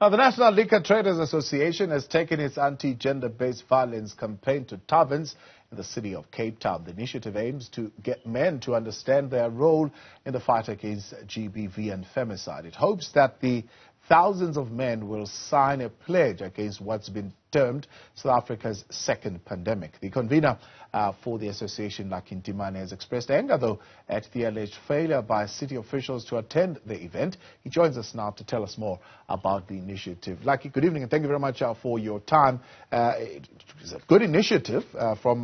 Now, the National Liquor Traders Association has taken its anti-gender-based violence campaign to taverns in the city of Cape Town. The initiative aims to get men to understand their role in the fight against GBV and femicide. It hopes that the thousands of men will sign a pledge against what's been termed South Africa's second pandemic. The convener for the association, Lucky Ntimane, has expressed anger, though, at the alleged failure by city officials to attend the event. He joins us now to tell us more about the initiative. Lucky, good evening, and thank you very much for your time. It's a good initiative from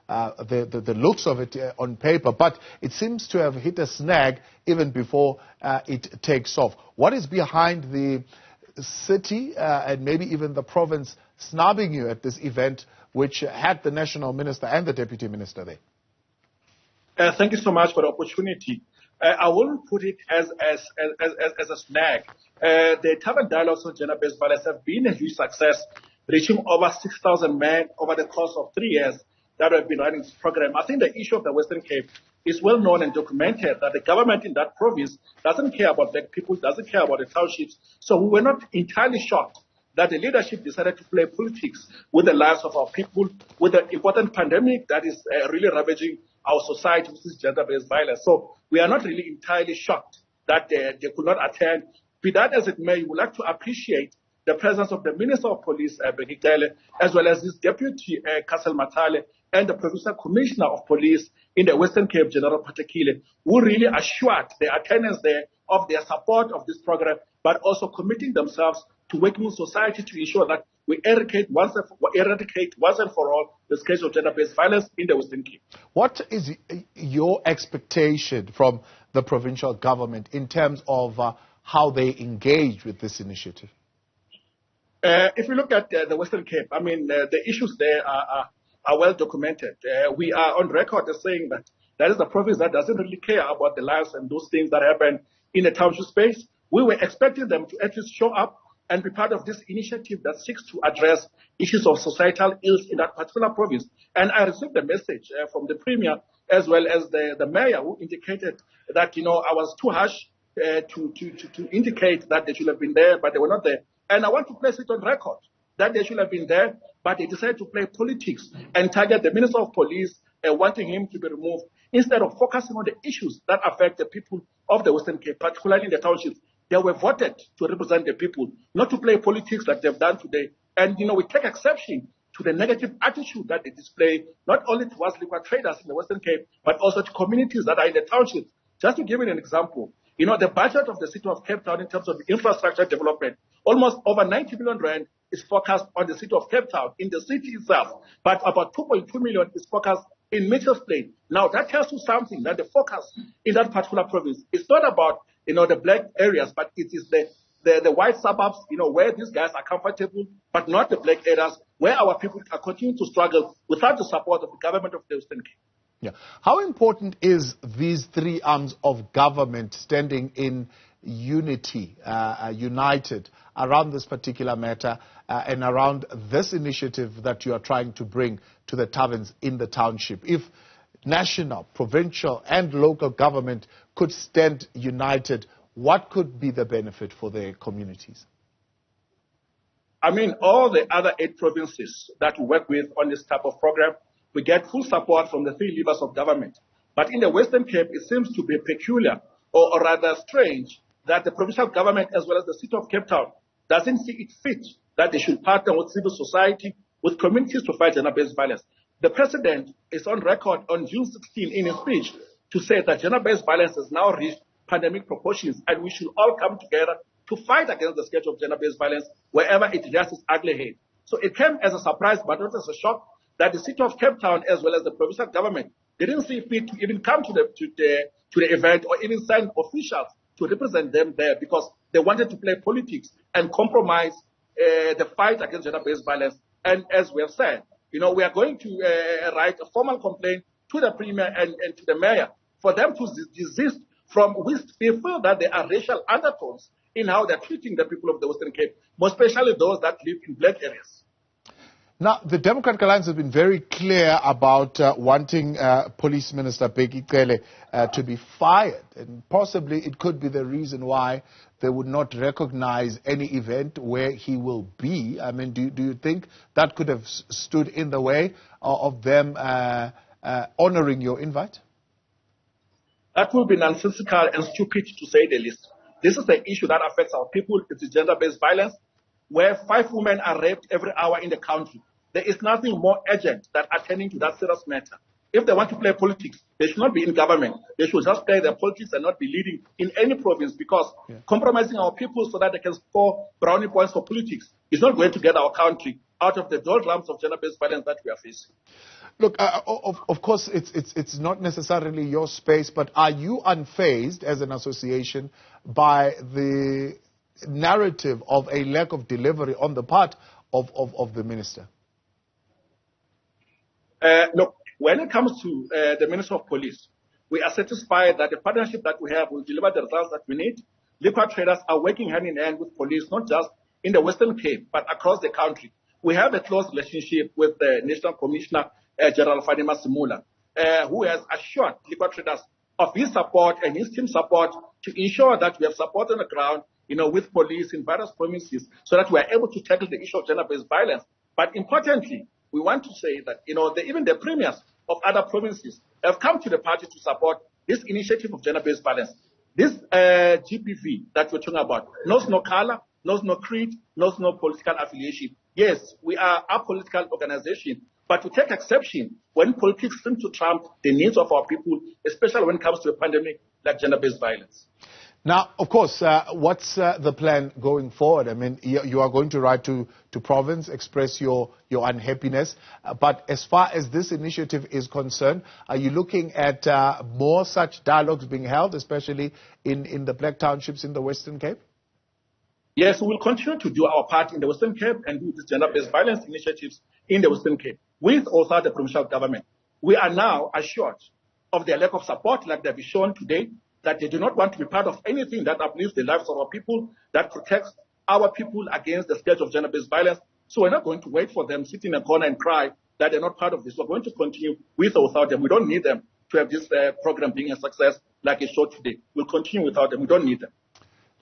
the looks of it on paper, but it seems to have hit a snag even before it takes off. What is behind the city and maybe even the province snubbing you at this event, which had the national minister and the deputy minister there? Thank you so much for the opportunity. I wouldn't put it as a snag. The Tavern Dialogues on Gender-Based Violence have been a huge success, reaching over 6,000 men over the course of 3 years that have been running this program. I think the issue of the Western Cape is well known and documented that the government in that province doesn't care about black people, doesn't care about the townships. So we were not entirely shocked that the leadership decided to play politics with the lives of our people, with the important pandemic that is really ravaging our society, which is gender-based violence. So we are not really entirely shocked that they could not attend. Be that as it may, we would like to appreciate the presence of the Minister of Police, Begitele, as well as his Deputy, Castle Matale, and the Provincial Commissioner of Police in the Western Cape, General Patekile, who really assured the attendance there of their support of this program, but also committing themselves to working with society to ensure that we eradicate once and for all the scourge of gender-based violence in the Western Cape. What is your expectation from the provincial government in terms of how they engage with this initiative? If we look at the Western Cape, I mean, the issues there are well documented. We are on record as saying that is a province that doesn't really care about the lives and those things that happen in the township space. We were expecting them to at least show up and be part of this initiative that seeks to address issues of societal ills in that particular province. And I received a message from the Premier as well as the Mayor, who indicated that, I was too harsh to indicate that they should have been there, but they were not there. And I want to place it on record that they should have been there, but they decided to play politics and target the Minister of Police, wanting him to be removed, instead of focusing on the issues that affect the people of the Western Cape, particularly in the townships. They were voted to represent the people, not to play politics like they've done today. And, we take exception to the negative attitude that they display, not only towards liquor traders in the Western Cape, but also to communities that are in the townships. Just to give you an example, the budget of the city of Cape Town in terms of infrastructure development, almost over 90 million rand is focused on the city of Cape Town, in the city itself, but about 2.2 million is focused in Mitchell's Plain. Now, that tells you something, that the focus in that particular province is not about, the black areas, but it is the white suburbs, where these guys are comfortable, but not the black areas, where our people are continuing to struggle without the support of the government of the Western Cape. Yeah. How important is these three arms of government standing in unity, united around this particular matter and around this initiative that you are trying to bring to the taverns in the township? If national, provincial and local government could stand united, what could be the benefit for their communities? I mean, all the other 8 provinces that we work with on this type of program, we get full support from the 3 levers of government. But in the Western Cape, it seems to be peculiar or rather strange that the provincial government as well as the city of Cape Town doesn't see it fit that they should partner with civil society, with communities to fight gender-based violence. The president is on record on June 16 in his speech to say that gender-based violence has now reached pandemic proportions and we should all come together to fight against the scourge of gender-based violence wherever it rears its ugly head. So it came as a surprise, but not as a shock, that the city of Cape Town as well as the provincial government didn't see fit to even come to the event or even send officials to represent them there because they wanted to play politics and compromise the fight against gender-based violence. And as we have said, we are going to write a formal complaint to the Premier and to the Mayor for them to desist from which they feel that there are racial undertones in how they're treating the people of the Western Cape, more especially those that live in black areas. Now, the Democratic Alliance has been very clear about wanting Police Minister Begitele to be fired, and possibly it could be the reason why they would not recognize any event where he will be. I mean, do you think that could have stood in the way of them honoring your invite? That would be nonsensical and stupid, to say the least. This is an issue that affects our people. It's gender-based violence, where 5 women are raped every hour in the country. There is nothing more urgent than attending to that serious matter. If they want to play politics, they should not be in government. They should just play their politics and not be leading in any province, because compromising our people so that they can score brownie points for politics is not going to get our country out of the doldrums of gender-based violence that we are facing. Look, of course, it's not necessarily your space, but are you unfazed as an association by the narrative of a lack of delivery on the part of the minister? Look, when it comes to the Minister of Police, we are satisfied that the partnership that we have will deliver the results that we need. Liquor traders are working hand in hand with police, not just in the Western Cape, but across the country. We have a close relationship with the National Commissioner, General Fanima Simula, who has assured liquor traders of his support and his team's support to ensure that we have support on the ground, with police in various provinces, so that we are able to tackle the issue of gender-based violence. But importantly, we want to say that, even the premiers of other provinces have come to the party to support this initiative of gender-based violence. This GPV that we're talking about knows no color, knows no creed, knows no political affiliation. Yes, we are a political organization, but we take exception when politics seem to trump the needs of our people, especially when it comes to a pandemic like gender-based violence. Now, of course, what's the plan going forward? I mean, you are going to write to province, express your unhappiness. But as far as this initiative is concerned, are you looking at more such dialogues being held, especially in the black townships in the Western Cape? Yes, we will continue to do our part in the Western Cape and do these gender-based violence initiatives in the Western Cape with also the provincial government. We are now assured of their lack of support, like they've shown today, that they do not want to be part of anything that uplifts the lives of our people, that protects our people against the scourge of gender-based violence. So we're not going to wait for them, sit in a corner and cry that they're not part of this. We're going to continue with or without them. We don't need them to have this program being a success like it showed today. We'll continue without them. We don't need them.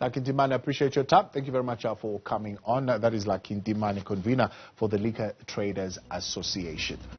Lucky Ntimane, I appreciate your time. Thank you very much for coming on. That is Lucky Ntimane, convener for the Liquor Traders Association.